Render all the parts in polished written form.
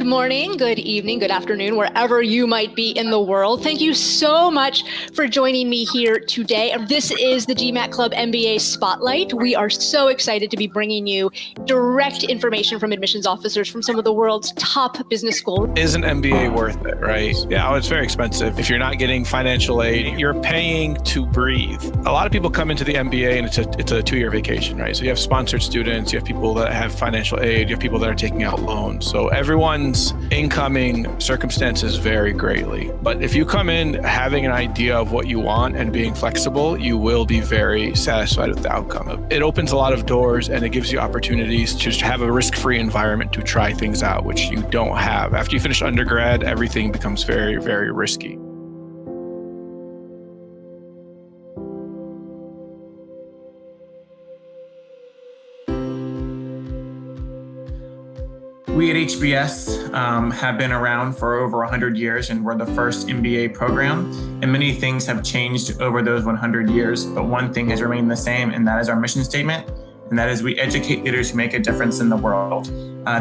Good morning, good evening, good afternoon, wherever you might be in the world. Thank you so much for joining me here today. This is the GMAT Club MBA Spotlight. We are so excited to be bringing you direct information from admissions officers from some of the world's top business schools. Is an MBA worth it, right? Yeah, it's very expensive. If you're not getting financial aid, you're paying to breathe. A lot of people come into the MBA and it's a 2-year vacation, right? So you have sponsored students, you have people that have financial aid, you have people that are taking out loans. So everyone's incoming circumstances vary greatly. But if you come in having an idea of what you want and being flexible, you will be very satisfied with the outcome. It opens a lot of doors and it gives you opportunities to have a risk-free environment to try things out, which you don't have. After you finish undergrad, everything becomes very, very risky. We at HBS have been around for over 100 years and we're the first MBA program. And many things have changed over those 100 years, but one thing has remained the same, and that is our mission statement. And that is we educate leaders who make a difference in the world.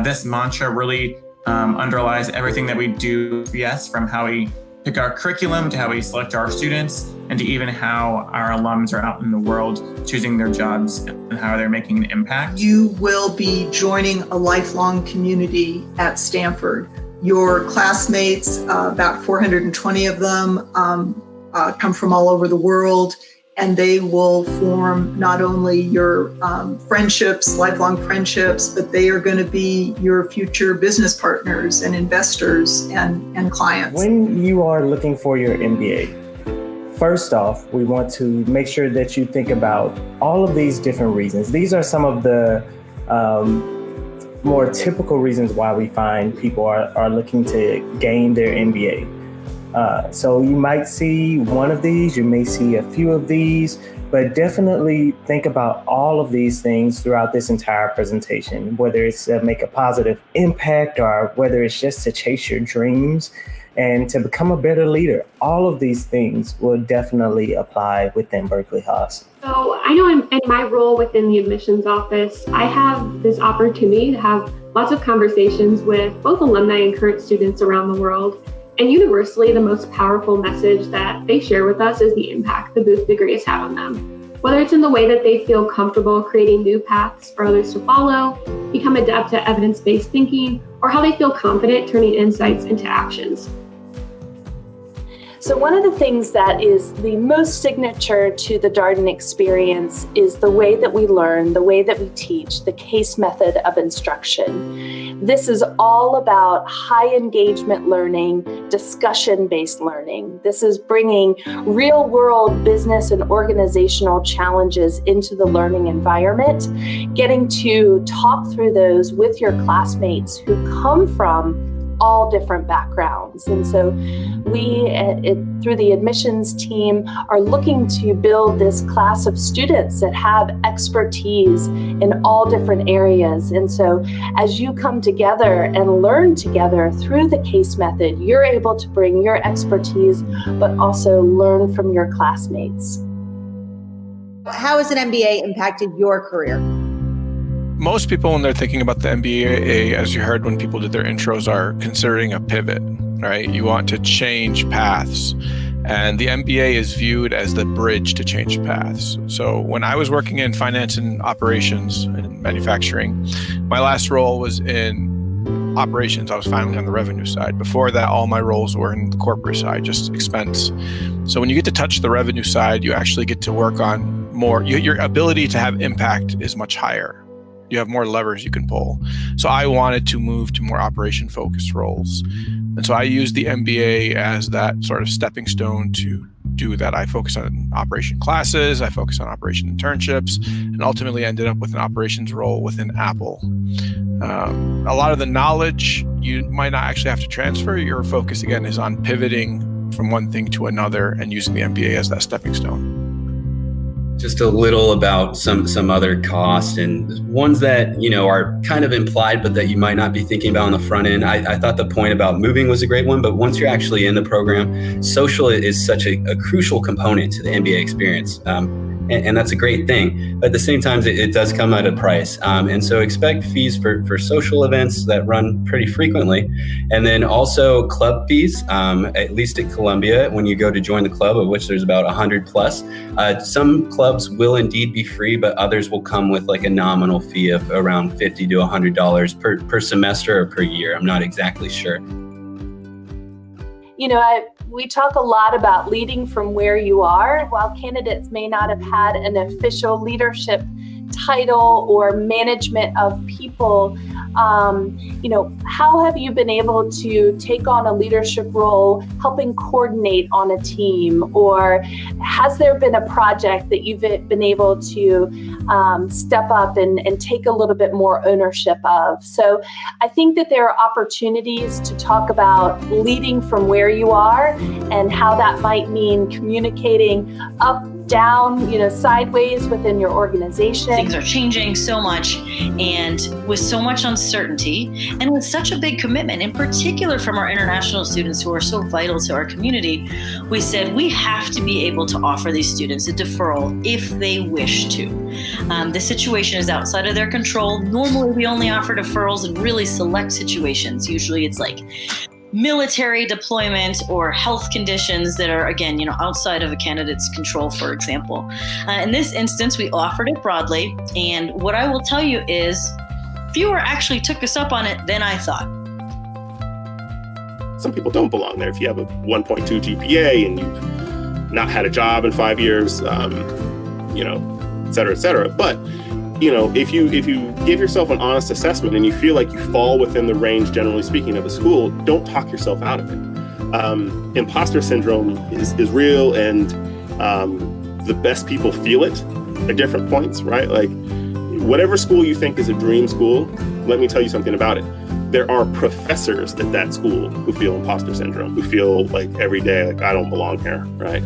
This mantra really underlies everything that we do at HBS, from how we pick our curriculum to how we select our students, and to even how our alums are out in the world choosing their jobs and how they're making an impact. You will be joining a lifelong community at Stanford. Your classmates, about 420 of them, come from all over the world, and they will form not only your friendships, lifelong friendships, but they are going to be your future business partners and investors and clients. When you are looking for your MBA, first off, we want to make sure that you think about all of these different reasons. These are some of the more typical reasons why we find people are looking to gain their MBA. So you might see one of these, you may see a few of these, but definitely think about all of these things throughout this entire presentation, whether it's to make a positive impact or whether it's just to chase your dreams and to become a better leader. All of these things will definitely apply within Berkeley Haas. So I know in my role within the admissions office, I have this opportunity to have lots of conversations with both alumni and current students around the world. And universally, the most powerful message that they share with us is the impact the Booth degrees have on them. Whether it's in the way that they feel comfortable creating new paths for others to follow, become adept at evidence-based thinking, or how they feel confident turning insights into actions. So one of the things that is the most signature to the Darden experience is the way that we learn, the way that we teach, the case method of instruction. This is all about high engagement learning, discussion-based learning. This is bringing real-world business and organizational challenges into the learning environment, getting to talk through those with your classmates who come from all different backgrounds. And so we, through the admissions team, are looking to build this class of students that have expertise in all different areas. And so as you come together and learn together through the case method, you're able to bring your expertise, but also learn from your classmates. How has an MBA impacted your career? Most people, when they're thinking about the MBA, as you heard when people did their intros, are considering a pivot, right? You want to change paths. And the MBA is viewed as the bridge to change paths. So when I was working in finance and operations and manufacturing, my last role was in operations. I was finally on the revenue side. Before that, all my roles were in the corporate side, just expense. So when you get to touch the revenue side, you actually get to work on more. Your ability to have impact is much higher. You have more levers you can pull. So I wanted to move to more operation-focused roles. And so I used the MBA as that sort of stepping stone to do that. I focused on operation classes, I focused on operation internships, and ultimately ended up with an operations role within Apple. A lot of the knowledge you might not actually have to transfer. Your focus, again, is on pivoting from one thing to another and using the MBA as that stepping stone. Just a little about some other costs and ones that, are kind of implied, but that you might not be thinking about on the front end. I thought the point about moving was a great one, but once you're actually in the program, social is such a crucial component to the MBA experience. and that's a great thing. But at the same time, it does come at a price. And so expect fees for social events that run pretty frequently. And then also club fees, at least at Columbia, when you go to join the club, of which there's about 100 plus. Some clubs will indeed be free, but others will come with like a nominal fee of around $50 to $100 per semester or per year. I'm not exactly sure. We talk a lot about leading from where you are. While candidates may not have had an official leadership title or management of people, how have you been able to take on a leadership role, helping coordinate on a team? Or has there been a project that you've been able to step up and take a little bit more ownership of? So I think that there are opportunities to talk about leading from where you are and how that might mean communicating up, down, sideways within your organization. Things are changing so much, and with so much uncertainty and with such a big commitment, in particular from our international students who are so vital to our community, we said we have to be able to offer these students a deferral if they wish to. The situation is outside of their control. Normally, we only offer deferrals in really select situations. Usually it's like military deployment or health conditions that are, again, outside of a candidate's control, for example. In this instance, we offered it broadly. And what I will tell you is fewer actually took us up on it than I thought. Some people don't belong there. If you have a 1.2 GPA and you've not had a job in 5 years, et cetera, et cetera. But if you give yourself an honest assessment and you feel like you fall within the range, generally speaking, of a school, don't talk yourself out of it. Imposter syndrome is real, and the best people feel it at different points, right? Like, whatever school you think is a dream school, let me tell you something about it. There are professors at that school who feel imposter syndrome, who feel like every day, like, I don't belong here, right?